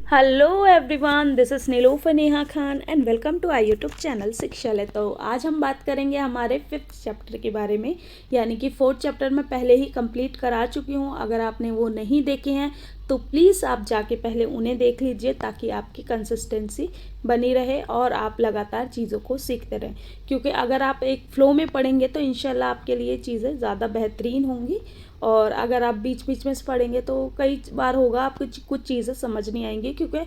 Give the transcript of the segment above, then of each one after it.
Hello everyone, this is Nilufar Neha Khan and welcome to I YouTube channel Shikshalaya. तो आज हम बात करेंगे हमारे 5th चैप्टर के बारे में, यानी कि 4th चैप्टर में पहले ही कंप्लीट करा चुकी हूँ। अगर आपने वो नहीं देखे हैं तो प्लीज़ आप जाके पहले उन्हें देख लीजिए, ताकि आपकी कंसिस्टेंसी बनी रहे और आप लगातार चीज़ों को सीखते रहें। क्योंकि अगर आप एक फ़्लो में पढ़ेंगे तो इंशाल्लाह आपके लिए चीज़ें ज़्यादा बेहतरीन होंगी, और अगर आप बीच बीच में से पढ़ेंगे तो कई बार होगा आपको कुछ चीज़ें समझ नहीं आएंगी, क्योंकि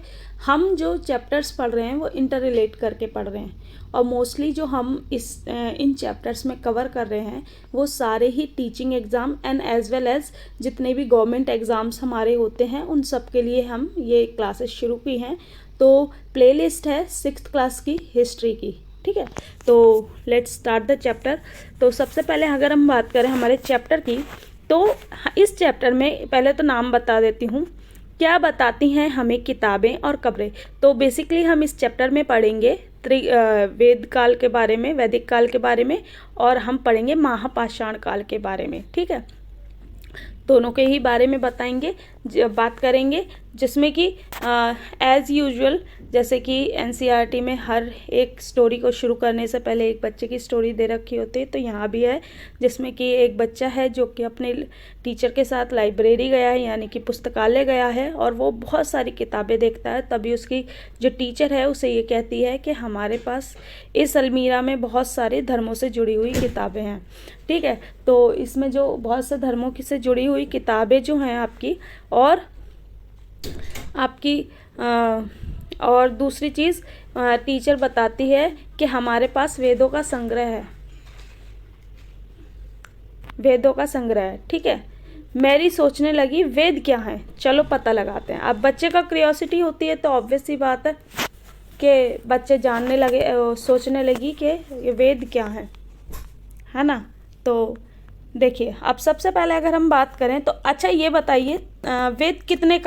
हम जो चैप्टर्स पढ़ रहे हैं वो इंटर रिलेट करके पढ़ रहे हैं। और मोस्टली जो हम इन चैप्टर्स में कवर कर रहे हैं वो सारे ही teaching exam and as well as जितने भी गवर्नमेंट एग्ज़ाम्स हमारे होते हैं उन सब के लिए हम ये क्लासेस शुरू की हैं। तो प्लेलिस्ट है 6th क्लास की हिस्ट्री की, ठीक है। तो लेट्स स्टार्ट द चैप्टर। तो सबसे पहले अगर हम बात करें हमारे चैप्टर की, तो इस चैप्टर में पहले तो नाम बता देती हूँ, क्या बताती हैं हमें किताबें और कब्रें। तो बेसिकली हम इस चैप्टर में पढ़ेंगे वेद काल के बारे में, वैदिक काल के बारे में, और हम पढ़ेंगे महापाषाण काल के बारे में, ठीक है। दोनों के ही बारे में बताएंगे, बात करेंगे, जिसमें कि एज़ यूजुअल जैसे कि एनसीईआरटी में हर एक स्टोरी को शुरू करने से पहले एक बच्चे की स्टोरी दे रखी होती है, तो यहाँ भी है, जिसमें कि एक बच्चा है जो कि अपने टीचर के साथ लाइब्रेरी गया है, यानी कि पुस्तकालय गया है, और वो बहुत सारी किताबें देखता है। तभी उसकी जो टीचर है उसे ये कहती है कि हमारे पास इस अलमीरा में बहुत सारे धर्मों से जुड़ी हुई किताबें हैं, ठीक है। तो इसमें जो बहुत से धर्मों की से जुड़ी हुई किताबें जो हैं आपकी और दूसरी चीज़ टीचर बताती है कि हमारे पास वेदों का संग्रह है, ठीक है। मैरी सोचने लगी वेद क्या है, चलो पता लगाते हैं। अब बच्चे का क्यूरियोसिटी होती है तो ऑब्वियस सी बात है कि बच्चे जानने लगे, सोचने लगी कि ये वेद क्या है ना। तो देखिए, अब सबसे पहले अगर हम बात करें तो अच्छा ये बताइए वेद कितने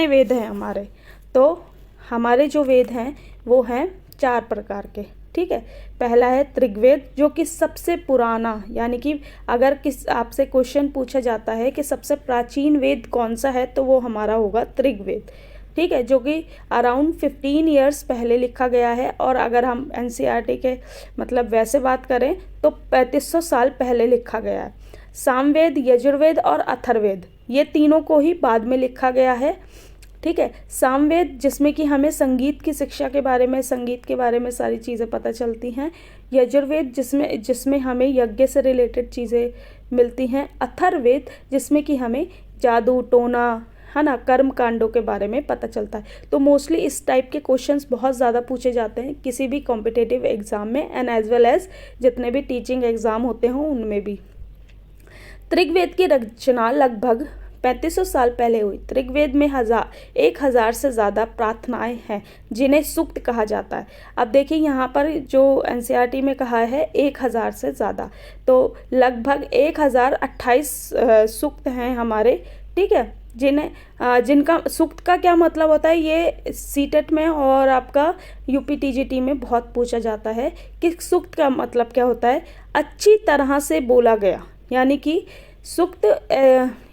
वेद हैं हमारे। तो हमारे जो वेद हैं वो हैं 4 प्रकार के, ठीक है। पहला है ऋग्वेद, जो कि सबसे पुराना, यानी कि अगर आपसे क्वेश्चन पूछा जाता है कि सबसे प्राचीन वेद कौन सा है तो वो हमारा होगा ऋग्वेद, ठीक है, जो कि अराउंड 15 ईयर्स पहले लिखा गया है। और अगर हम एनसीईआरटी के मतलब वैसे बात करें तो 3500 साल पहले लिखा गया है। सामवेद, यजुर्वेद और अथर्ववेद, ये तीनों को ही बाद में लिखा गया है, ठीक है। सामवेद जिसमें कि हमें संगीत की शिक्षा के बारे में, संगीत के बारे में सारी चीज़ें पता चलती हैं। यजुर्वेद जिसमें हमें यज्ञ से रिलेटेड चीज़ें मिलती हैं। अथर्ववेद जिसमें कि हमें जादू टोना, है ना, कर्म कांडों के बारे में पता चलता है। तो मोस्टली इस टाइप के क्वेश्चंस बहुत ज़्यादा पूछे जाते हैं किसी भी कॉम्पिटिटिव एग्ज़ाम में, एंड एज वेल एज जितने भी टीचिंग एग्ज़ाम होते हों उनमें भी। ऋग्वेद की रचना लगभग 3500 साल पहले हुई। ऋग्वेद में 1000 से ज़्यादा प्रार्थनाएं हैं जिन्हें सूक्त कहा जाता है। अब देखिए यहाँ पर जो एनसीईआरटी में कहा है 1000 से ज़्यादा, तो लगभग 1028 सूक्त हैं हमारे, ठीक है, जिनका सूक्त का क्या मतलब होता है, ये सीटेट में और आपका यूपीटीजीटी में बहुत पूछा जाता है कि सूक्त का मतलब क्या होता है। अच्छी तरह से बोला गया, यानी कि सूक्त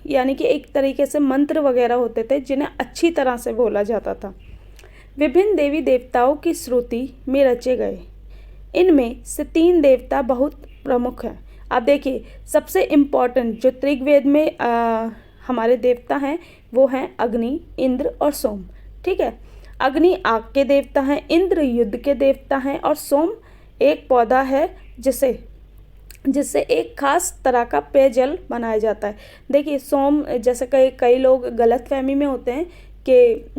यानी कि एक तरीके से मंत्र वगैरह होते थे जिन्हें अच्छी तरह से बोला जाता था। विभिन्न देवी देवताओं की श्रुति में रचे गए, इनमें से 3 देवता बहुत प्रमुख हैं। अब देखिए, सबसे इम्पॉर्टेंट जो ऋग्वेद में हमारे देवता हैं वो हैं अग्नि, इंद्र और सोम, ठीक है। अग्नि आग के देवता हैं, इंद्र युद्ध के देवता हैं, और सोम एक पौधा है जिससे एक खास तरह का पेयजल बनाया जाता है। देखिए सोम, जैसे कई लोग गलतफहमी में होते हैं कि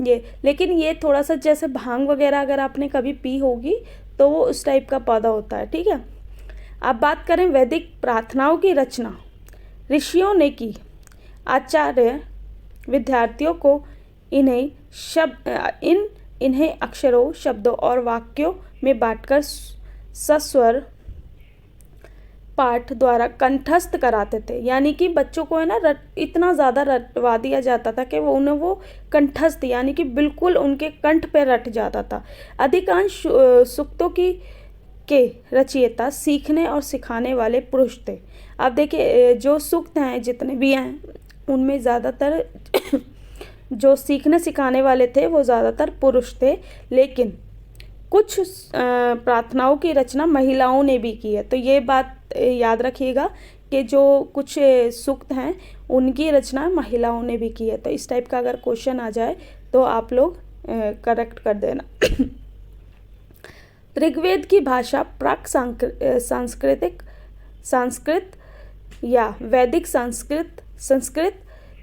लेकिन ये थोड़ा सा जैसे भांग वगैरह अगर आपने कभी पी होगी तो वो उस टाइप का पौधा होता है, ठीक है। अब बात करें वैदिक प्रार्थनाओं की रचना ऋषियों ने की। आचार्य विद्यार्थियों को इन्हें अक्षरों, शब्दों और वाक्यों में बांटकर सस्वर पाठ द्वारा कंठस्थ कराते थे, यानी कि बच्चों को है ना इतना ज़्यादा रटवा दिया जाता था कि वो कंठस्थ, यानी कि बिल्कुल उनके कंठ पे रट जाता था। अधिकांश सूक्तों के रचयिता सीखने और सिखाने वाले पुरुष थे। अब देखिए जो सूक्त हैं जितने भी हैं उनमें ज़्यादातर जो सीखने सिखाने वाले थे वो ज़्यादातर पुरुष थे, लेकिन कुछ प्रार्थनाओं की रचना महिलाओं ने भी की है। तो ये बात याद रखिएगा कि जो कुछ सूक्त हैं उनकी रचना महिलाओं ने भी की है। तो इस टाइप का अगर क्वेश्चन आ जाए तो आप लोग करेक्ट कर देना। ऋग्वेद की भाषा प्राक संस्कृत या वैदिक संस्कृत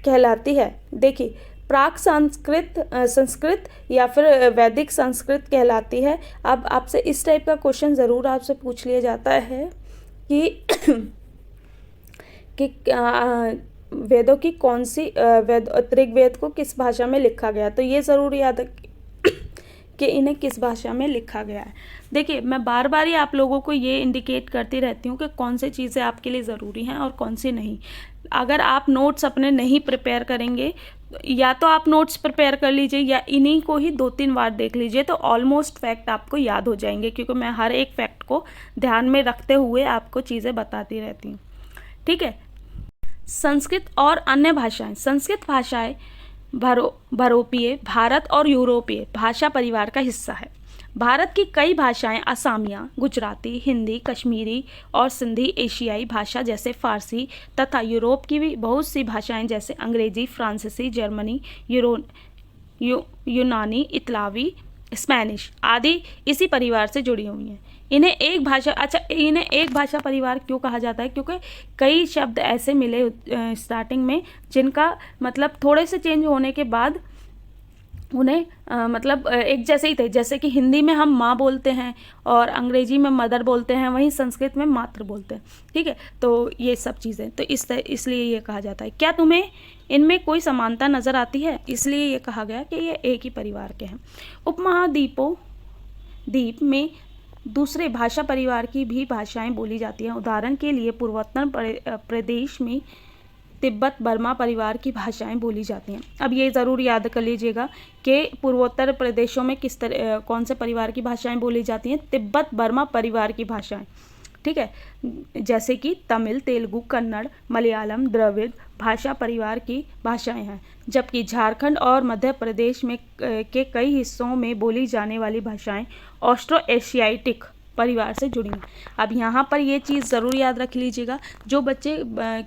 कहलाती है। देखिए, प्राक संस्कृत या फिर वैदिक संस्कृत कहलाती है। अब आपसे इस टाइप का क्वेश्चन ज़रूर आपसे पूछ लिया जाता है कि वेदों की कौन सी ऋग्वेद को किस भाषा में लिखा गया। तो ये ज़रूर याद कि इन्हें किस भाषा में लिखा गया है। देखिए, मैं बार बार ही आप लोगों को ये इंडिकेट करती रहती हूँ कि कौन सी चीज़ें आपके लिए ज़रूरी हैं और कौन सी नहीं। अगर आप नोट्स अपने नहीं प्रिपेयर करेंगे, या तो आप नोट्स प्रिपेयर कर लीजिए या इन्हीं को ही 2-3 बार देख लीजिए, तो ऑलमोस्ट फैक्ट आपको याद हो जाएंगे, क्योंकि मैं हर एक फैक्ट को ध्यान में रखते हुए आपको चीज़ें बताती रहती हूँ। ठीक है। संस्कृत और अन्य भाषाएं। संस्कृत भाषाएं भरोपीय भारत और यूरोपीय भाषा परिवार का हिस्सा है। भारत की कई भाषाएं असामिया, गुजराती, हिंदी, कश्मीरी और सिंधी एशियाई भाषा जैसे फारसी तथा यूरोप की भी बहुत सी भाषाएं जैसे अंग्रेजी, फ्रांसीसी, जर्मनी, यूनानी, इतालवी, स्पेनिश आदि इसी परिवार से जुड़ी हुई हैं। इन्हें एक भाषा परिवार क्यों कहा जाता है? क्योंकि कई शब्द ऐसे मिले स्टार्टिंग में जिनका मतलब थोड़े से चेंज होने के बाद उन्हें मतलब एक जैसे ही थे। जैसे कि हिंदी में हम माँ बोलते हैं और अंग्रेजी में मदर बोलते हैं, वहीं संस्कृत में मातृ बोलते हैं। ठीक है, तो ये सब चीज़ें तो इसलिए ये कहा जाता है। क्या तुम्हें इनमें कोई समानता नज़र आती है? इसलिए ये कहा गया कि ये एक ही परिवार के हैं। द्वीप में दूसरे भाषा परिवार की भी भाषाएं बोली जाती हैं। उदाहरण के लिए पूर्वोत्तर प्रदेश में तिब्बत बर्मा परिवार की भाषाएं बोली जाती हैं। अब ये ज़रूर याद कर लीजिएगा कि पूर्वोत्तर प्रदेशों में कौन से परिवार की भाषाएं बोली जाती हैं? तिब्बत बर्मा परिवार की भाषाएं। ठीक है, जैसे कि तमिल, तेलुगु, कन्नड़, मलयालम, द्रविड़ भाषा परिवार की भाषाएं हैं। जबकि झारखंड और मध्य प्रदेश में के कई हिस्सों में बोली जाने वाली भाषाएं ऑस्ट्रो एशियाटिक परिवार से जुड़ी हैं। अब यहाँ पर ये चीज़ ज़रूर याद रख लीजिएगा, जो बच्चे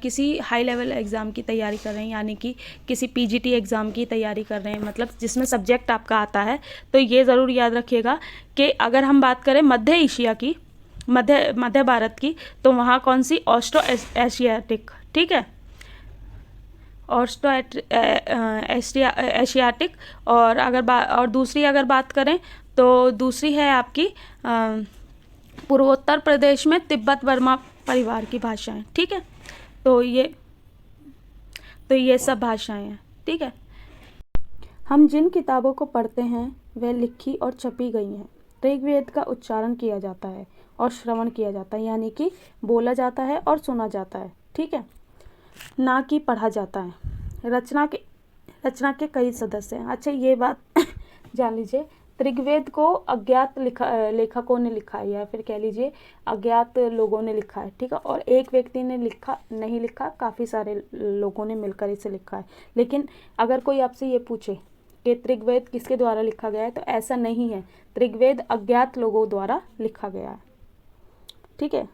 किसी हाई लेवल एग्ज़ाम की तैयारी कर रहे हैं, यानी कि किसी पीजीटी एग्ज़ाम की तैयारी कर रहे हैं, मतलब जिसमें सब्जेक्ट आपका आता है, तो ये ज़रूर याद रखिएगा कि अगर हम बात करें मध्य एशिया की, मध्य भारत की, तो वहाँ कौन सी? Austro Asiatic. ठीक है, ऑस्ट्रो एशियाटिक। और दूसरी अगर बात करें तो दूसरी है आपकी पूर्वोत्तर प्रदेश में तिब्बत बर्मा परिवार की भाषाएं। ठीक है, तो ये सब भाषाएं हैं। ठीक है, हम जिन किताबों को पढ़ते हैं वे लिखी और छपी गई हैं। ऋग्वेद का उच्चारण किया जाता है और श्रवण किया जाता है, यानी कि बोला जाता है और सुना जाता है। ठीक है, ना कि पढ़ा जाता है। रचना के कई सदस्य हैं। अच्छा, ये बात जान लीजिए, ऋग्वेद को अज्ञात लेखकों ने लिखा है, या फिर कह लीजिए अज्ञात लोगों ने लिखा है। ठीक है, और एक व्यक्ति ने नहीं लिखा, काफ़ी सारे लोगों ने मिलकर इसे लिखा है। लेकिन अगर कोई आपसे ये पूछे कि ऋग्वेद किसके द्वारा लिखा गया है, तो ऐसा नहीं है। ऋग्वेद अज्ञात लोगों द्वारा लिखा गया है। ठीक है,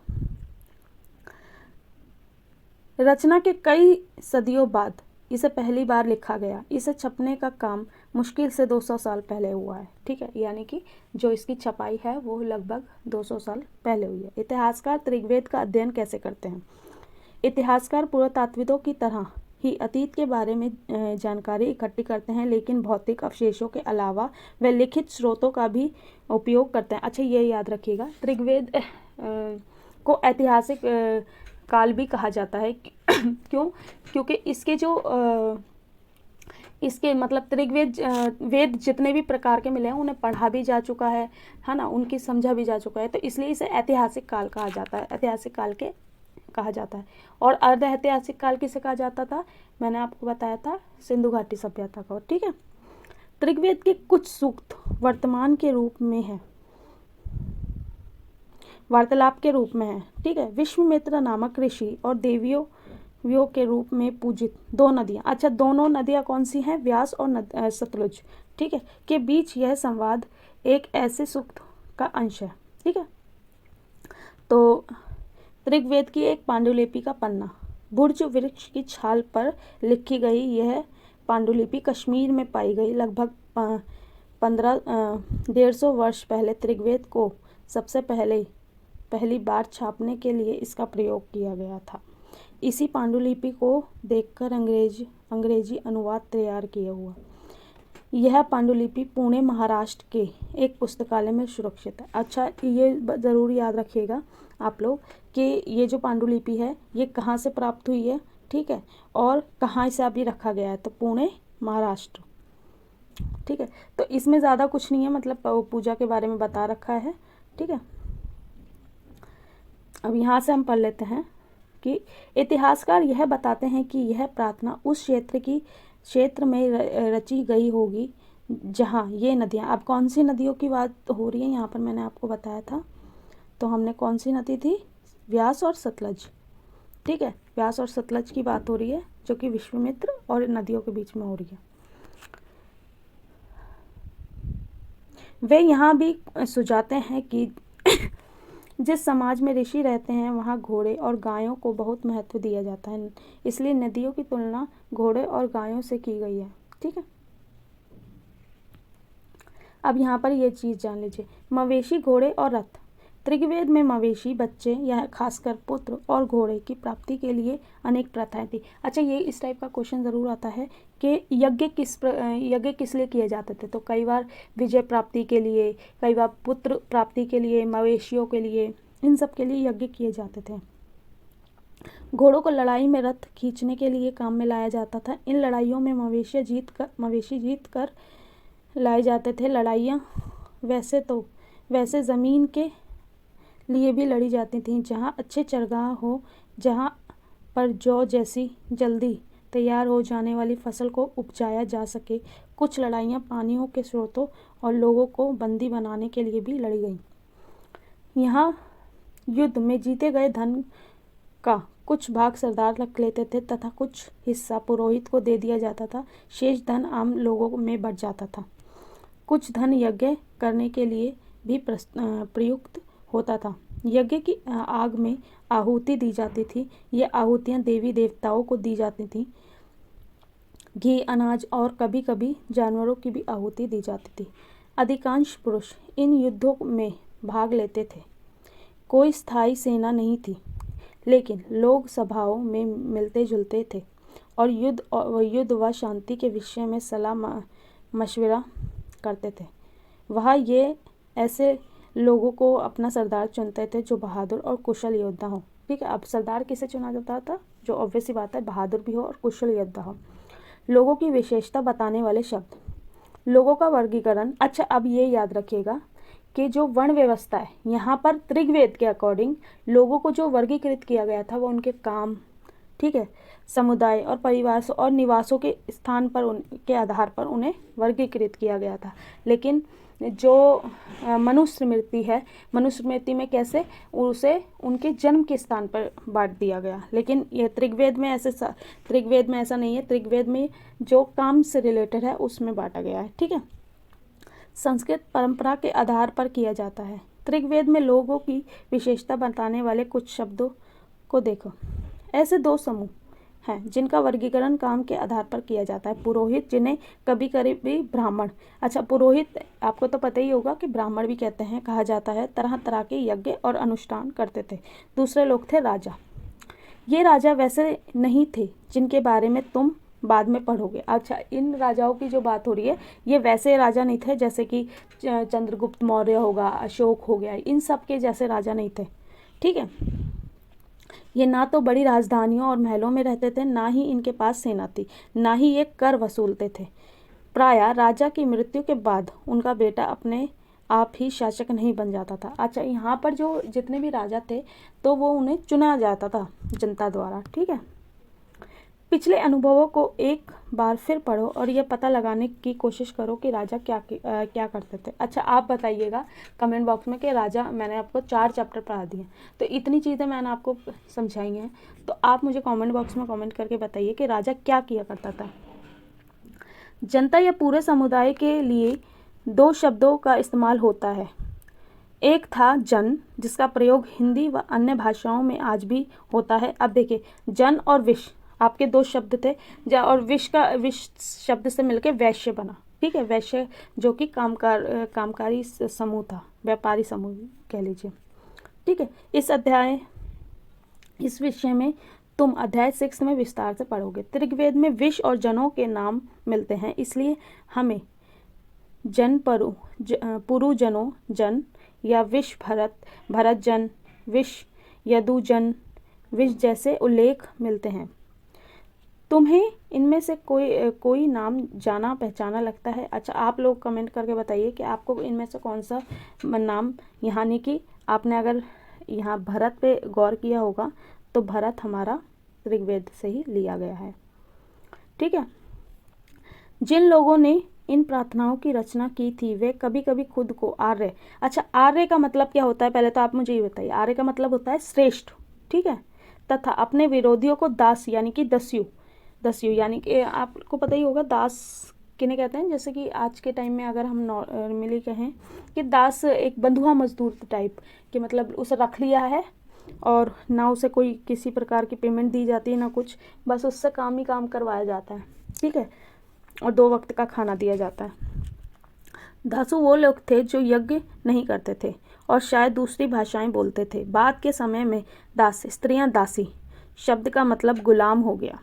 रचना के कई सदियों बाद इसे पहली बार लिखा गया। इसे छपने का काम मुश्किल से 200 साल पहले हुआ है। ठीक है, यानी कि जो इसकी छपाई है वो लगभग 200 साल पहले हुई है। इतिहासकार ऋग्वेद का अध्ययन कैसे करते हैं? इतिहासकार पुरातात्विदों की तरह ही अतीत के बारे में जानकारी इकट्ठी करते हैं, लेकिन भौतिक अवशेषों के अलावा वे लिखित स्रोतों का भी उपयोग करते हैं। अच्छा, ये याद रखिएगा, ऋग्वेद को ऐतिहासिक काल भी कहा जाता है। क्यों? क्योंकि इसके मतलब ऋग्वेद वेद जितने भी प्रकार के मिले हैं उन्हें पढ़ा भी जा चुका है ना, उनकी समझा भी जा चुका है, तो इसलिए इसे ऐतिहासिक काल कहा जाता है। ऐतिहासिक काल के कहा जाता है। और अर्ध ऐतिहासिक काल किसे कहा जाता था? मैंने आपको बताया था, सिंधु घाटी सभ्यता को। ठीक है, ऋग्वेद के कुछ सूक्त वर्तमान के रूप में है, वार्तालाप के रूप में है। ठीक है, विश्वामित्र नामक ऋषि और देवियों व्यों के रूप में पूजित दो नदियाँ, अच्छा दोनों नदियाँ कौन सी हैं, व्यास और सतलुज, ठीक है, के बीच यह संवाद एक ऐसे सूक्त का अंश है, ठीक है। तो ऋग्वेद की एक पांडुलिपि का पन्ना, भुर्ज वृक्ष की छाल पर लिखी गई यह पांडुलिपि कश्मीर में पाई गई। लगभग 150 वर्ष पहले ऋग्वेद को सबसे पहली बार छापने के लिए इसका प्रयोग किया गया था। इसी पांडुलिपि को देखकर अंग्रेजी अनुवाद तैयार किया हुआ यह पांडुलिपि पुणे महाराष्ट्र के एक पुस्तकालय में सुरक्षित है। अच्छा ये ज़रूर याद रखिएगा आप लोग कि ये जो पांडुलिपि है ये कहाँ से प्राप्त हुई है, ठीक है, और कहाँ से अभी रखा गया है, तो पुणे महाराष्ट्र, ठीक है। तो इसमें ज़्यादा कुछ नहीं है, मतलब पूजा के बारे में बता रखा है, ठीक है। अब यहाँ से हम पढ़ लेते हैं कि इतिहासकार यह बताते हैं कि यह प्रार्थना उस क्षेत्र में रची गई होगी जहाँ ये नदियाँ, अब कौन सी नदियों की बात हो रही है यहाँ पर मैंने आपको बताया था, तो हमने कौन सी नदी थी, व्यास और सतलज, ठीक है, व्यास और सतलज की बात हो रही है जो कि विश्वामित्र और नदियों के बीच में हो रही है। वे यहाँ भी सुझाते हैं कि जिस समाज में ऋषि रहते हैं वहाँ घोड़े और गायों को बहुत महत्व दिया जाता है, इसलिए नदियों की तुलना घोड़े और गायों से की गई है, ठीक है। अब यहाँ पर ये चीज़ जान लीजिए, मवेशी, घोड़े और रथ। ऋग्वेद में मवेशी, बच्चे या खासकर पुत्र और घोड़े की प्राप्ति के लिए अनेक प्रथाएं थी। अच्छा ये इस टाइप का क्वेश्चन ज़रूर आता है कि यज्ञ किस लिए किए जाते थे, तो कई बार विजय प्राप्ति के लिए, कई बार पुत्र प्राप्ति के लिए, मवेशियों के लिए, इन सब के लिए यज्ञ किए जाते थे। घोड़ों को लड़ाई में रथ खींचने के लिए काम में लाया जाता था। इन लड़ाइयों में मवेशी जीत कर लाए जाते थे। लड़ाइयाँ वैसे ज़मीन के लिए भी लड़ी जाती थीं जहाँ अच्छे चरगाह हो, जहाँ पर जौ जैसी जल्दी तैयार हो जाने वाली फसल को उपजाया जा सके। कुछ लड़ाइयाँ पानियों के स्रोतों और लोगों को बंदी बनाने के लिए भी लड़ी गईं। यहाँ युद्ध में जीते गए धन का कुछ भाग सरदार रख लेते थे तथा कुछ हिस्सा पुरोहित को दे दिया जाता था। शेष धन आम लोगों में बढ़ जाता था। कुछ धन यज्ञ करने के लिए भी प्रयुक्त होता था। यज्ञ की आग में आहुति दी जाती थी। ये आहुतियाँ देवी देवताओं को दी जाती थीं। घी, अनाज और कभी कभी जानवरों की भी आहुति दी जाती थी। अधिकांश पुरुष इन युद्धों में भाग लेते थे। कोई स्थायी सेना नहीं थी, लेकिन लोग सभाओं में मिलते जुलते थे और युद्ध व शांति के विषय में सलाह मशविरा करते थे। वह ये ऐसे लोगों को अपना सरदार चुनते थे जो बहादुर और कुशल योद्धा हो, ठीक है। अब सरदार किसे चुना जाता था, जो ऑब्वियस सी बात है बहादुर भी हो और कुशल योद्धा हो। लोगों की विशेषता बताने वाले शब्द, लोगों का वर्गीकरण। अच्छा अब ये याद रखिएगा कि जो वर्ण व्यवस्था है यहाँ पर ऋग्वेद के अकॉर्डिंग लोगों को जो वर्गीकृत किया गया था वो उनके काम, ठीक है, समुदाय और परिवार और निवासों के स्थान पर उनके आधार पर उन्हें वर्गीकृत किया गया था। लेकिन जो मनुस्मृति है, मनुस्मृति में कैसे उसे उनके जन्म के स्थान पर बांट दिया गया। लेकिन ये ऋग्वेद में ऐसा नहीं है। ऋग्वेद में जो काम से रिलेटेड है उसमें बांटा गया है, ठीक है। संस्कृत परंपरा के आधार पर किया जाता है। ऋग्वेद में लोगों की विशेषता बताने वाले कुछ शब्दों को देखो। ऐसे दो समूह हैं जिनका वर्गीकरण काम के आधार पर किया जाता है। पुरोहित, जिन्हें कभी कभी ब्राह्मण, अच्छा पुरोहित आपको तो पता ही होगा कि ब्राह्मण भी कहा जाता है, तरह तरह के यज्ञ और अनुष्ठान करते थे। दूसरे लोग थे राजा। ये राजा वैसे नहीं थे जिनके बारे में तुम बाद में पढ़ोगे। अच्छा इन राजाओं की जो बात हो रही है ये वैसे राजा नहीं थे जैसे कि चंद्रगुप्त मौर्य होगा, अशोक हो गया, इन सब के जैसे राजा नहीं थे, ठीक है। ये ना तो बड़ी राजधानियों और महलों में रहते थे, ना ही इनके पास सेना थी, ना ही ये कर वसूलते थे। प्रायः राजा की मृत्यु के बाद उनका बेटा अपने आप ही शासक नहीं बन जाता था। अच्छा यहाँ पर जो जितने भी राजा थे तो वो उन्हें चुना जाता था जनता द्वारा, ठीक है। पिछले अनुभवों को एक बार फिर पढ़ो और यह पता लगाने की कोशिश करो कि राजा क्या करते थे। अच्छा, आप बताइएगा कमेंट बॉक्स में कि राजा, मैंने आपको 4 चैप्टर पढ़ा दिए, तो इतनी चीज़ें मैंने आपको समझाई हैं, तो आप मुझे कमेंट बॉक्स में कमेंट करके बताइए कि राजा क्या किया करता था। जनता या पूरे समुदाय के लिए 2 शब्दों का इस्तेमाल होता है। एक था जन, जिसका प्रयोग हिंदी व अन्य भाषाओं में आज भी होता है। अब देखिए, जन और विश आपके 2 शब्द थे, और विश शब्द से मिलकर वैश्य बना। ठीक है, वैश्य जो कि कामकारी समूह था, व्यापारी समूह कह लीजिए। ठीक है, इस विषय में तुम अध्याय 6 में विस्तार से पढ़ोगे। ऋग्वेद में विश और जनों के नाम मिलते हैं, इसलिए हमें जन पुरु जनों जन या विश भरत जन, विश यदु जन, विश जैसे उल्लेख मिलते हैं। तुम्हें इनमें से कोई नाम जाना पहचाना लगता है? अच्छा, आप लोग कमेंट करके बताइए कि आपको इनमें से कौन सा नाम, यानी कि आपने अगर यहाँ भरत पे गौर किया होगा तो भरत हमारा ऋग्वेद से ही लिया गया है। ठीक है, जिन लोगों ने इन प्रार्थनाओं की रचना की थी वे कभी कभी खुद को आर्य, अच्छा आर्य का मतलब क्या होता है, पहले तो आप मुझे ये बताइए। आर्य का मतलब होता है श्रेष्ठ। ठीक है, तथा अपने विरोधियों को दास यानी कि दस्यु यानी कि आपको पता ही होगा दास किन्हें कहते हैं। जैसे कि आज के टाइम में अगर हम नॉर्मली कहें कि दास एक बंधुआ मजदूर टाइप कि मतलब उसे रख लिया है और ना उसे कोई किसी प्रकार की पेमेंट दी जाती है ना कुछ, बस उससे काम ही काम करवाया जाता है। ठीक है, और 2 वक्त का खाना दिया जाता है। दासु वो लोग थे जो यज्ञ नहीं करते थे और शायद दूसरी भाषाएं बोलते थे। बाद के समय में दास स्त्रियां दासी शब्द का मतलब गुलाम हो गया।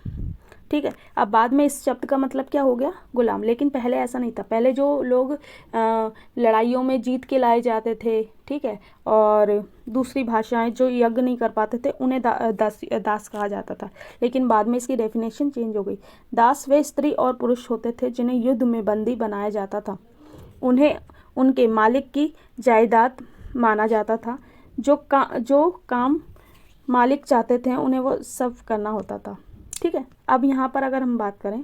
ठीक है, अब बाद में इस शब्द का मतलब क्या हो गया, गुलाम। लेकिन पहले ऐसा नहीं था। पहले जो लोग लड़ाइयों में जीत के लाए जाते थे, ठीक है, और दूसरी भाषाएं जो यज्ञ नहीं कर पाते थे उन्हें दास कहा जाता था। लेकिन बाद में इसकी डेफिनेशन चेंज हो गई। दास वे स्त्री और पुरुष होते थे जिन्हें युद्ध में बंदी बनाया जाता था। उन्हें उनके मालिक की जायदाद माना जाता था। जो काम मालिक चाहते थे उन्हें वो सब करना होता था। ठीक है, अब यहाँ पर अगर हम बात करें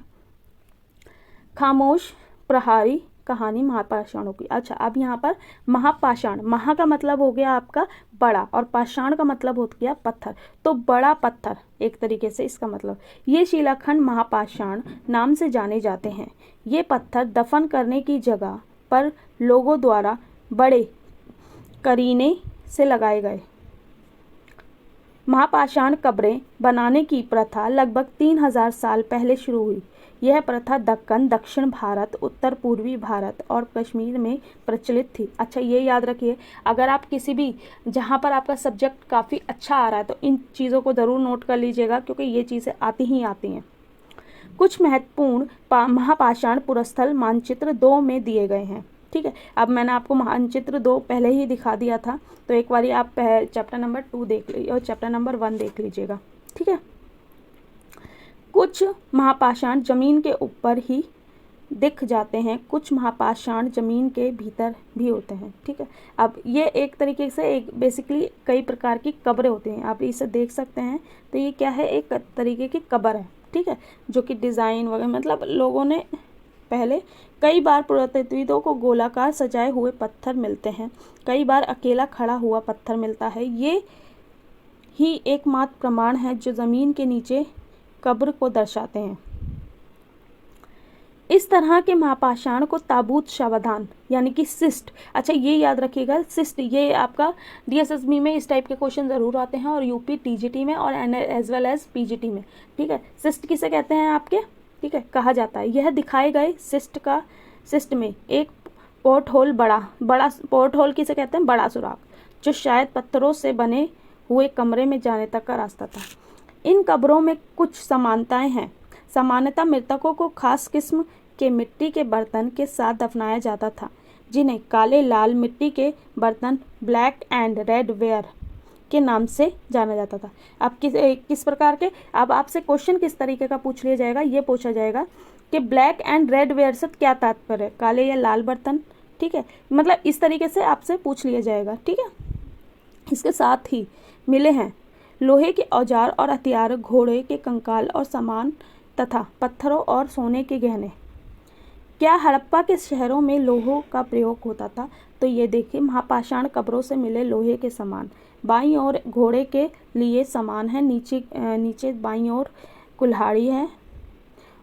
खामोश प्रहारी कहानी महापाषाणों की। अच्छा, अब यहाँ पर महापाषाण, महा का मतलब हो गया आपका बड़ा और पाषाण का मतलब हो गया पत्थर, तो बड़ा पत्थर एक तरीके से इसका मतलब। ये शिलाखंड महापाषाण नाम से जाने जाते हैं। ये पत्थर दफन करने की जगह पर लोगों द्वारा बड़े करीने से लगाए गए। महापाषाण कब्रें बनाने की प्रथा लगभग 3000 साल पहले शुरू हुई। यह प्रथा दक्कन, दक्षिण भारत, उत्तर पूर्वी भारत और कश्मीर में प्रचलित थी। अच्छा, ये याद रखिए, अगर आप किसी भी जहाँ पर आपका सब्जेक्ट काफ़ी अच्छा आ रहा है तो इन चीज़ों को ज़रूर नोट कर लीजिएगा, क्योंकि ये चीज़ें आती ही आती हैं। कुछ महत्वपूर्ण महापाषाण पुरस्थल मानचित्र 2 में दिए गए हैं। ठीक है, अब मैंने आपको मानचित्र 2 पहले ही दिखा दिया था, तो एक बारी आप चैप्टर नंबर 2 देख लीजिए और चैप्टर नंबर 1 देख लीजिएगा। ठीक है, कुछ महापाषाण जमीन के ऊपर ही दिख जाते हैं, कुछ महापाषाण जमीन के भीतर भी होते हैं। ठीक है, अब ये एक तरीके से एक बेसिकली कई प्रकार की कब्रें होती हैं, आप इसे देख सकते हैं। तो ये क्या है, एक तरीके की कब्र है। ठीक है, जो कि डिज़ाइन वगैरह मतलब लोगों ने पहले कई बार पुरातत्वविदों को गोलाकार सजाए हुए पत्थर मिलते हैं, कई बार अकेला खड़ा हुआ पत्थर मिलता है। ये ही एकमात्र प्रमाण है जो ज़मीन के नीचे कब्र को दर्शाते हैं। इस तरह के महापाषाण को ताबूत सावधान यानी कि सिस्ट, अच्छा ये याद रखिएगा सिस्ट, ये आपका DSSB में इस टाइप के क्वेश्चन ज़रूर आते हैं और UP TGT में और एज वेल एज PGT में। ठीक है, सिस्ट किसे कहते हैं आपके, ठीक है, कहा जाता है। यह दिखाए गए सिस्ट में एक पोर्ट होल, बड़ा पोर्ट होल किसे कहते हैं, बड़ा सुराख, जो शायद पत्थरों से बने हुए कमरे में जाने तक का रास्ता था। इन कब्रों में कुछ समानताएं हैं। सामान्यतः मृतकों को खास किस्म के मिट्टी के बर्तन के साथ दफनाया जाता था, जिन्हें काले लाल मिट्टी के बर्तन ब्लैक एंड रेड वेयर के नाम से जाना जाता था। अब किस प्रकार के, अब आपसे क्वेश्चन किस तरीके का पूछ लिया जाएगा, ये पूछा जाएगा कि ब्लैक एंड रेड वेयर से क्या तात्पर्य है, काले या लाल बर्तन। ठीक है, मतलब इस तरीके से आपसे पूछ लिया जाएगा। ठीक है, इसके साथ ही मिले हैं लोहे के औजार और हथियार, घोड़े के कंकाल और सामान तथा पत्थरों और सोने के गहने। क्या हड़प्पा के शहरों में लोहों का प्रयोग होता था? तो ये देखिए, महापाषाण कब्रों से मिले लोहे के सामान। बाईं ओर घोड़े के लिए सामान है, नीचे बाईं ओर कुल्हाड़ी है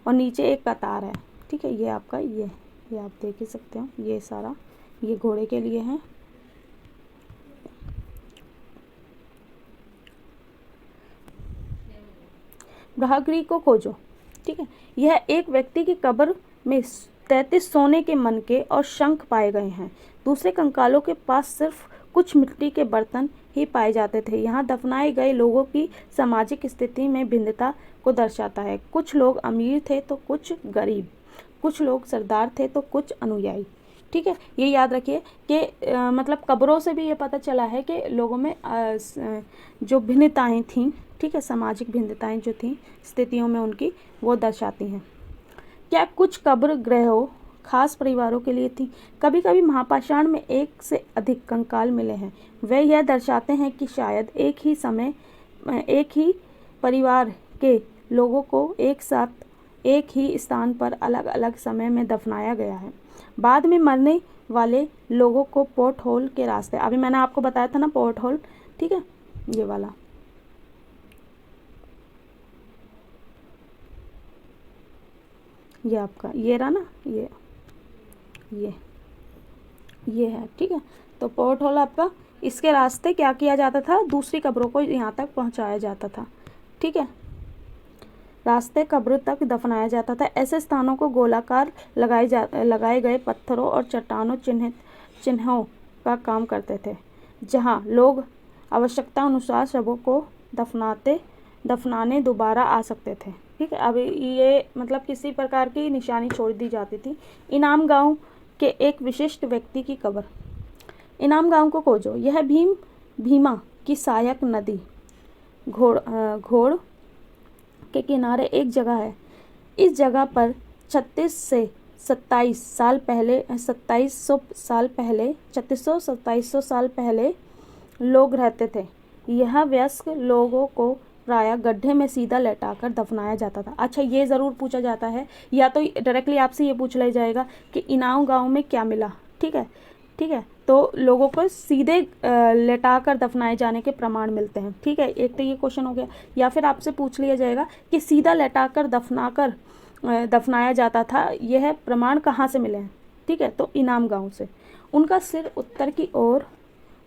और नीचे एक कतार है। ठीक है, ये आपका ये आप देख ही सकते हो, ये सारा ये घोड़े के लिए है। बृहगृह को खोजो। ठीक है, यह एक व्यक्ति की कब्र में 33 सोने के मनके और शंख पाए गए हैं। दूसरे कंकालों के पास सिर्फ कुछ मिट्टी के बर्तन ही पाए जाते थे। यहाँ दफनाए गए लोगों की सामाजिक स्थिति में भिन्नता को दर्शाता है। कुछ लोग अमीर थे तो कुछ गरीब, कुछ लोग सरदार थे तो कुछ अनुयायी। ठीक है, ये याद रखिए कि मतलब कब्रों से भी ये पता चला है कि लोगों में जो भिन्नताएं थीं, ठीक है, सामाजिक भिन्नताएं जो थीं स्थितियों में उनकी, वो दर्शाती हैं। क्या कुछ कब्र गृहों खास परिवारों के लिए थी? कभी कभी महापाषाण में एक से अधिक कंकाल मिले हैं। वे यह दर्शाते हैं कि शायद एक ही परिवार के लोगों को एक साथ एक ही स्थान पर अलग अलग समय में दफनाया गया है। बाद में मरने वाले लोगों को पोर्ट होल के रास्ते, अभी मैंने आपको बताया था ना पोर्ट होल, ठीक है, ये वाला, ये आपका ये रहा ना, ये है। ठीक है, तो पोर्ट होल आपका, इसके रास्ते क्या किया जाता था? दूसरी कब्रों को यहाँ तक पहुँचाया जाता था। ठीक है, रास्ते कब्र तक दफनाया जाता था। ऐसे स्थानों को गोलाकार लगाए गए पत्थरों और चट्टानों चिन्हों का काम करते थे, जहाँ लोग आवश्यकता अनुसार शवों को दफनाने दोबारा आ सकते थे। ठीक है, अब ये मतलब किसी प्रकार की निशानी छोड़ दी जाती थी। इनाम गांव के एक विशिष्ट व्यक्ति की कब्र। इनाम गांव को खोजो। यह भीमा की सहायक नदी घोड़ के किनारे एक जगह है। इस जगह पर 36 से 27 साल पहले 2700 साल पहले लोग रहते थे। यह वयस्क लोगों को प्रायः गड्ढे में सीधा लेटाकर दफनाया जाता था। अच्छा, ये ज़रूर पूछा जाता है, या तो डायरेक्टली आपसे ये पूछ लिया जाएगा कि इनाम गांव में क्या मिला। ठीक है, तो लोगों को सीधे लेटाकर दफनाए जाने के प्रमाण मिलते हैं। ठीक है, एक तो ये क्वेश्चन हो गया, या फिर आपसे पूछ लिया जाएगा कि सीधा लेटाकर दफनाया जाता था, यह प्रमाण कहाँ से मिले हैं? ठीक है, तो इनाम गांव से। उनका सिर उत्तर की ओर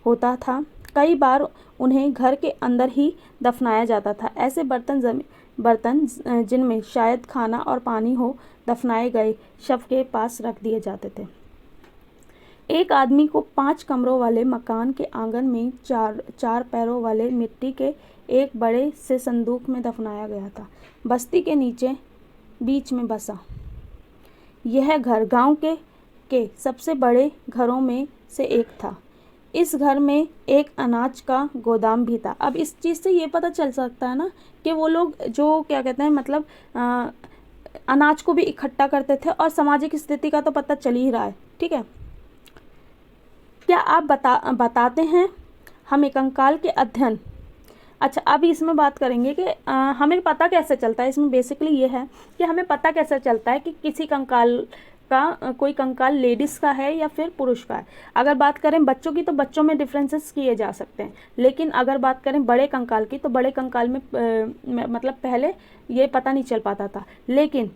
होता था। कई बार उन्हें घर के अंदर ही दफनाया जाता था। ऐसे बर्तन जिनमें शायद खाना और पानी हो, दफनाए गए शव के पास रख दिए जाते थे। एक आदमी को 5 कमरों वाले मकान के आंगन में चार पैरों वाले मिट्टी के एक बड़े से संदूक में दफनाया गया था। बस्ती के नीचे बीच में बसा यह घर गांव के सबसे बड़े घरों में से एक था। इस घर में एक अनाज का गोदाम भी था। अब इस चीज़ से ये पता चल सकता है ना कि वो लोग जो क्या कहते हैं, मतलब अनाज को भी इकट्ठा करते थे, और सामाजिक स्थिति का तो पता चल ही रहा है। ठीक है, क्या आप बताते हैं हमें कंकाल के अध्ययन। अच्छा, अभी इसमें बात करेंगे कि हमें पता कैसे चलता है। इसमें बेसिकली ये है कि हमें पता कैसे चलता है कि किसी कंकाल का कोई कंकाल लेडीज़ का है या फिर पुरुष का है। अगर बात करें बच्चों की, तो बच्चों में डिफरेंसेस किए जा सकते हैं, लेकिन अगर बात करें बड़े कंकाल की, तो बड़े कंकाल में मतलब पहले ये पता नहीं चल पाता था। लेकिन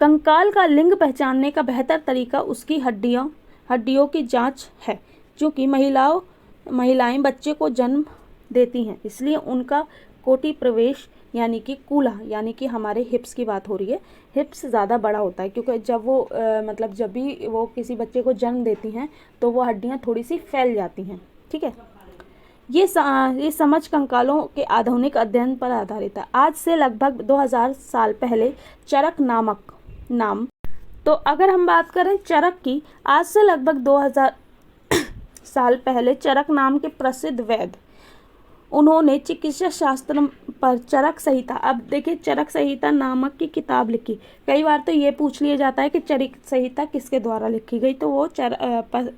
कंकाल का लिंग पहचानने का बेहतर तरीका उसकी हड्डियों की जांच है। क्योंकि महिलाएं बच्चे को जन्म देती हैं, इसलिए उनका कोटि प्रवेश यानी कि कूल्हा, यानी कि हमारे हिप्स की बात हो रही है, हिप्स ज़्यादा बड़ा होता है, क्योंकि जब भी वो किसी बच्चे को जन्म देती हैं तो वो हड्डियां थोड़ी सी फैल जाती हैं। ठीक है, ये समझ कंकालों के आधुनिक अध्ययन पर आधारित है। आज से लगभग 2000 साल पहले चरक नाम, तो अगर हम बात करें चरक की, आज से लगभग 2000 साल पहले चरक नाम के प्रसिद्ध वैद्य, उन्होंने चिकित्सा शास्त्र पर चरक संहिता, अब देखिए चरक संहिता नामक की किताब लिखी। कई बार तो ये पूछ लिया जाता है कि चरक संहिता किसके द्वारा लिखी गई, तो वो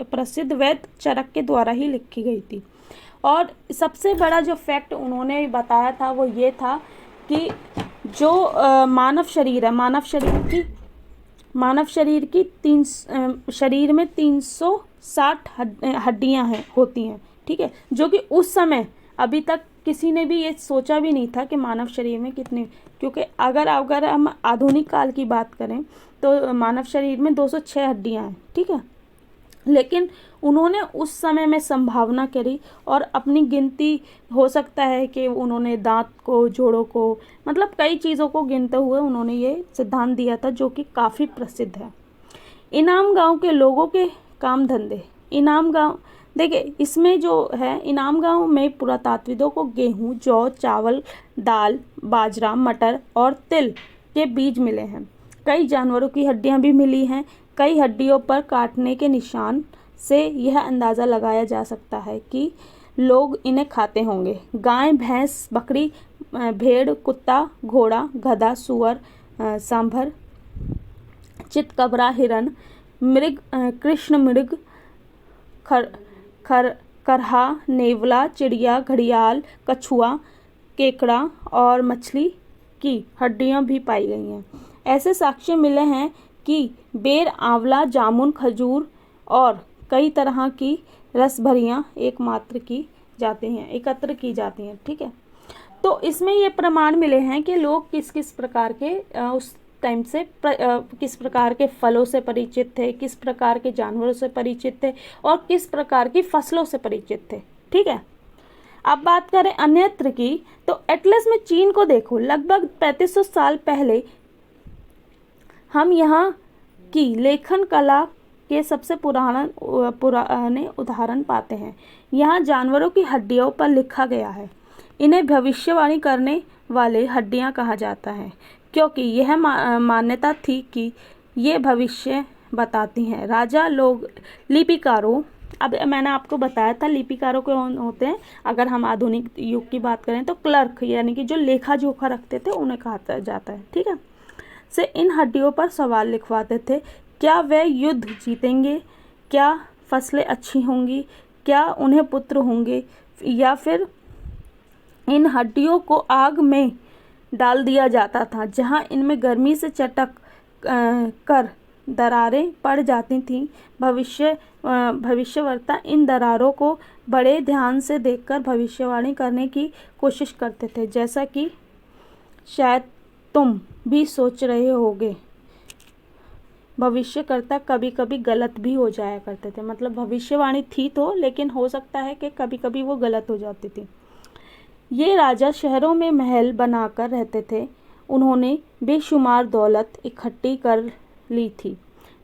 प्रसिद्ध वैद्य चरक के द्वारा ही लिखी गई थी। और सबसे बड़ा जो फैक्ट उन्होंने बताया था वो ये था कि जो मानव शरीर है, मानव शरीर की शरीर में 360 हड्डियां हैं होती हैं, ठीक है, जो कि उस समय अभी तक किसी ने भी ये सोचा भी नहीं था कि मानव शरीर में कितने, क्योंकि अगर हम आधुनिक काल की बात करें तो मानव शरीर में 206 हड्डियां हैं, ठीक है, लेकिन उन्होंने उस समय में संभावना करी और अपनी गिनती, हो सकता है कि उन्होंने दांत को, जोड़ों को, मतलब कई चीज़ों को गिनते हुए उन्होंने ये सिद्धांत दिया था, जो कि काफ़ी प्रसिद्ध है। इनाम गांव के लोगों के काम धंधे। इनाम गांव, देखिए इसमें जो है, इनाम गांव में पुरातात्विदों को गेहूं, जौ, चावल, दाल, बाजरा, मटर और तिल के बीज मिले हैं। कई जानवरों की हड्डियां भी मिली हैं। कई हड्डियों पर काटने के निशान से यह अंदाज़ा लगाया जा सकता है कि लोग इन्हें खाते होंगे। गाय, भैंस, बकरी, भेड़, कुत्ता, घोड़ा, गधा, सुअर, सांभर, चितकबरा, हिरण, मृग, कृष्ण मृग, करहा, नेवला, चिड़िया, घड़ियाल, कछुआ, केकड़ा और मछली की हड्डियां भी पाई गई हैं। ऐसे साक्ष्य मिले हैं कि बेर, आंवला, जामुन, खजूर और कई तरह की रसभरियां एकत्र की जाती हैं, ठीक है। तो इसमें ये प्रमाण मिले हैं कि लोग किस किस प्रकार के उस टाइम से किस प्रकार के फलों से परिचित थे, किस प्रकार के जानवरों से परिचित थे और किस प्रकार की फसलों से परिचित थे, ठीक है। अब बात करें अन्यत्र की, तो एटलस में चीन को देखो। लगभग 3500 साल पहले हम यहाँ की लेखन कला के सबसे पुराने उदाहरण पाते हैं। यहाँ जानवरों की हड्डियों पर लिखा गया है। इन्हें भविष्यवाणी करने वाले हड्डियाँ कहा जाता है, क्योंकि यह मान्यता थी कि ये भविष्य बताती हैं। राजा लोग, लिपिकारों, अब मैंने आपको बताया था लिपिकारों कौन होते हैं। अगर हम आधुनिक युग की बात करें तो क्लर्क, यानी कि जो लेखा जोखा रखते थे, उन्हें कहा जाता है, ठीक है, से इन हड्डियों पर सवाल लिखवाते थे। क्या वे युद्ध जीतेंगे? क्या फसलें अच्छी होंगी? क्या उन्हें पुत्र होंगे? या फिर इन हड्डियों को आग में डाल दिया जाता था, जहां इनमें गर्मी से चटक कर दरारें पड़ जाती थीं। भविष्यवक्ता इन दरारों को बड़े ध्यान से देखकर भविष्यवाणी करने की कोशिश करते थे, जैसा कि शायद तुम भी सोच रहे होगे। भविष्यकर्ता कभी कभी गलत भी हो जाया करते थे, मतलब भविष्यवाणी थी तो, लेकिन हो सकता है कि कभी कभी वो गलत हो जाती थी। ये राजा शहरों में महल बनाकर रहते थे। उन्होंने बेशुमार दौलत इकट्ठी कर ली थी,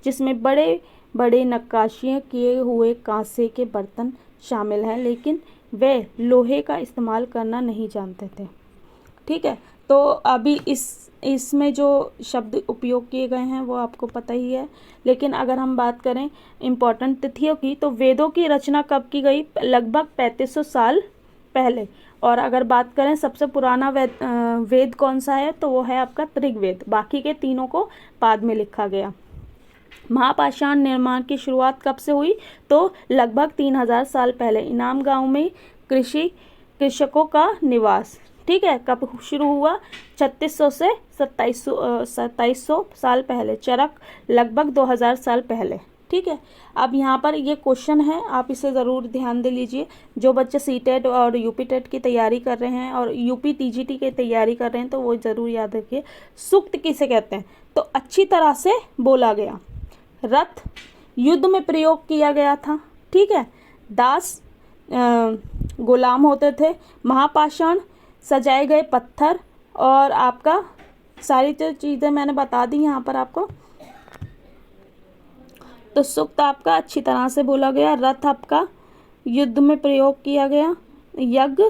जिसमें बड़े बड़े नक्काशियाँ किए हुए कांसे के बर्तन शामिल हैं, लेकिन वे लोहे का इस्तेमाल करना नहीं जानते थे, ठीक है। तो अभी इसमें जो शब्द उपयोग किए गए हैं वो आपको पता ही है। लेकिन अगर हम बात करें इम्पोर्टेंट तिथियों की, तो वेदों की रचना कब की गई? लगभग 3500 साल पहले। और अगर बात करें सबसे पुराना वेद कौन सा है, तो वो है आपका ऋग्वेद। बाकी के तीनों को बाद में लिखा गया। महापाषाण निर्माण की शुरुआत कब से हुई? तो लगभग 3000 साल पहले। इनाम गांव में कृषकों का निवास, ठीक है, कब शुरू हुआ? 3600 से 2700 साल पहले। चरक लगभग 2000 साल पहले, ठीक है। अब यहाँ पर ये क्वेश्चन है, आप इसे ज़रूर ध्यान दे लीजिए। जो बच्चे सीटेट और यूपी टेट की तैयारी कर रहे हैं और यूपी टीजीटी की तैयारी कर रहे हैं, तो वो ज़रूर याद रखिए। सूक्त किसे कहते हैं? तो अच्छी तरह से बोला गया। रथ युद्ध में प्रयोग किया गया था, ठीक है। दास गुलाम होते थे। महापाषाण सजाए गए पत्थर, और आपका सारी जो चीज़ें मैंने बता दी यहाँ पर आपको। तो सूक्त आपका अच्छी तरह से बोला गया। रथ आपका युद्ध में प्रयोग किया गया। यज्ञ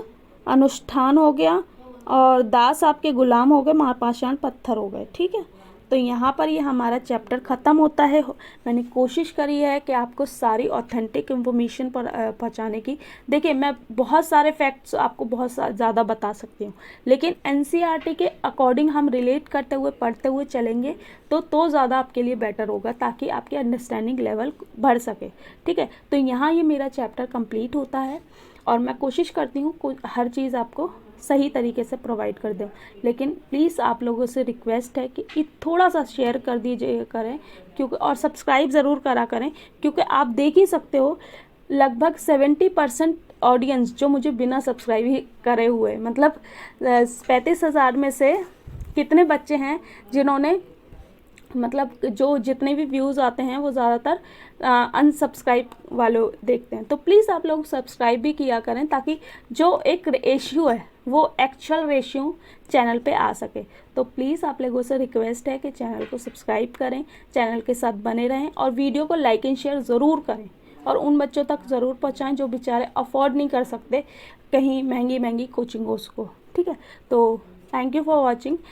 अनुष्ठान हो गया, और दास आपके गुलाम हो गए। महापाषाण पत्थर हो गए, ठीक है। तो यहाँ पर ये हमारा चैप्टर ख़त्म होता है। मैंने कोशिश करी है कि आपको सारी ऑथेंटिक इन्फॉर्मेशन पर पहुँचाने की। देखिए, मैं बहुत सारे फैक्ट्स आपको बहुत ज़्यादा बता सकती हूँ, लेकिन एनसीईआरटी के अकॉर्डिंग हम रिलेट करते हुए पढ़ते हुए चलेंगे तो ज़्यादा आपके लिए बेटर होगा, ताकि आपकी अंडरस्टैंडिंग लेवल बढ़ सके, ठीक है। तो यहाँ ये मेरा चैप्टर कंप्लीट होता है, और मैं कोशिश करती हूँ हर चीज़ आपको सही तरीके से प्रोवाइड कर दूँ। लेकिन प्लीज़ आप लोगों से रिक्वेस्ट है कि थोड़ा सा शेयर कर दीजिए करें, क्योंकि और सब्सक्राइब ज़रूर करा करें, क्योंकि आप देख ही सकते हो लगभग 70% ऑडियंस जो मुझे बिना सब्सक्राइब ही करे हुए, मतलब 35,000 में से कितने बच्चे हैं जिन्होंने, मतलब जो जितने भी व्यूज़ आते हैं वो ज़्यादातर अनसब्सक्राइब वाले देखते हैं। तो प्लीज़ आप लोग सब्सक्राइब भी किया करें, ताकि जो एक रेशियो है वो एक्चुअल रेशियो चैनल पे आ सके। तो प्लीज़ आप लोगों से रिक्वेस्ट है कि चैनल को सब्सक्राइब करें, चैनल के साथ बने रहें, और वीडियो को लाइक एंड शेयर ज़रूर करें, और उन बच्चों तक ज़रूर पहुँचाएँ जो बेचारे अफोर्ड नहीं कर सकते कहीं महंगी महंगी कोचिंग्स को। ठीक है, तो थैंक यू फॉर वॉचिंग।